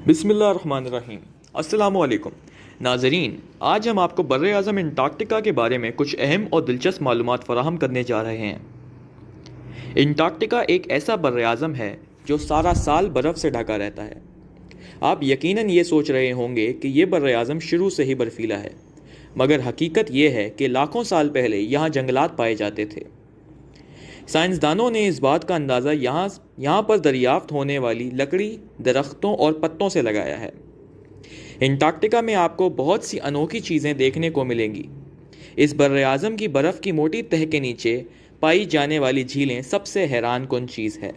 बिस्मिल्लाहिर्रहमानिर्रहीम। अस्सलामु अलैकुम नाजरीन, आज हम आपको बर्र आज़म अंटार्कटिका के बारे में कुछ अहम और दिलचस्प मालूमात फराहम करने जा रहे हैं। अंटार्कटिका एक ऐसा बर्र आज़म है जो सारा साल बर्फ़ से ढका रहता है। आप यकीनन ये सोच रहे होंगे कि ये बर्र आज़म शुरू से ही बर्फीला है, मगर हकीकत ये है कि लाखों साल पहले यहाँ जंगलात पाए जाते थे। साइंसदानों ने इस बात का अंदाज़ा यहाँ पर दरियाफ्त होने वाली लकड़ी, दरख्तों और पत्तों से लगाया है। अंटार्कटिका में आपको बहुत सी अनोखी चीज़ें देखने को मिलेंगी। इस बर्र आज़म की बर्फ़ की मोटी तह के नीचे पाई जाने वाली झीलें सबसे हैरान कुन चीज़ है।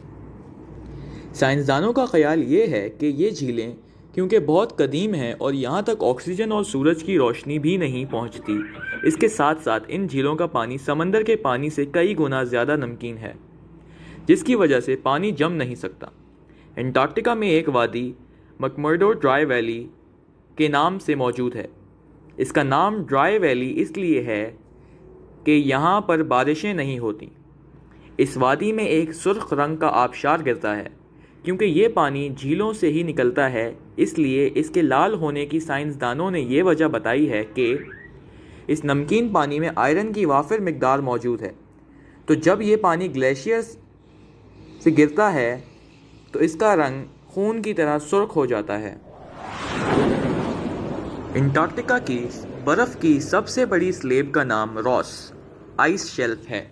साइंसदानों का ख्याल ये है कि ये झीलें क्योंकि बहुत कदीम हैं और यहाँ तक ऑक्सीजन और सूरज की रोशनी भी नहीं पहुँचती, इसके साथ साथ इन झीलों का पानी समंदर के पानी से कई गुना ज़्यादा नमकीन है, जिसकी वजह से पानी जम नहीं सकता। अंटार्कटिका में एक वादी मैकमर्डो ड्राई वैली के नाम से मौजूद है। इसका नाम ड्राई वैली इसलिए है कि यहाँ पर बारिशें नहीं होती। इस वादी में एक सुर्ख रंग का आबशार गिरता है। क्योंकि ये पानी झीलों से ही निकलता है, इसलिए इसके लाल होने की साइंसदानों ने ये वजह बताई है कि इस नमकीन पानी में आयरन की वाफिर मिकदार मौजूद है। तो जब ये पानी ग्लेशियर्स से गिरता है तो इसका रंग खून की तरह सुर्ख हो जाता है। अंटार्कटिका की बर्फ़ की सबसे बड़ी स्लेब का नाम रॉस आइस शेल्फ है।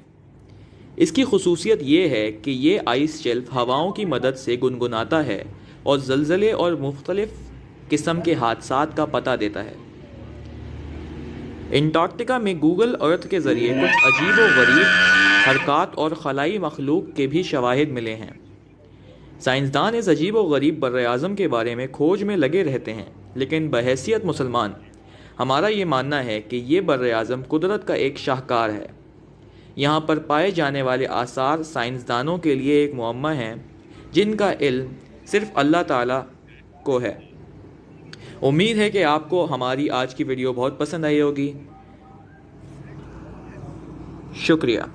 इसकी खुसूसियत ये है कि ये आइस शेल्फ हवाओं की मदद से गुनगुनाता है और ज़लज़ले और मुख्तलिफ़ किस्म के हादसात का पता देता है। अंटार्कटिका में गूगल अर्थ के ज़रिए कुछ अजीब व गरीब हरकत और खलाई मखलूक के भी शवाहिद मिले हैं। साइंसदान इस अजीब व गरीब बर्र आज़म के बारे में खोज में लगे रहते हैं, लेकिन बहैसियत मुसलमान हमारा ये मानना है कि ये बर्र आज़म कुदरत का एक शाहकार है। यहाँ पर पाए जाने वाले आसार साइंसदानों के लिए एक मुअम्मा हैं, जिनका इल्म सिर्फ़ अल्लाह ताला को है। उम्मीद है कि आपको हमारी आज की वीडियो बहुत पसंद आई होगी। शुक्रिया।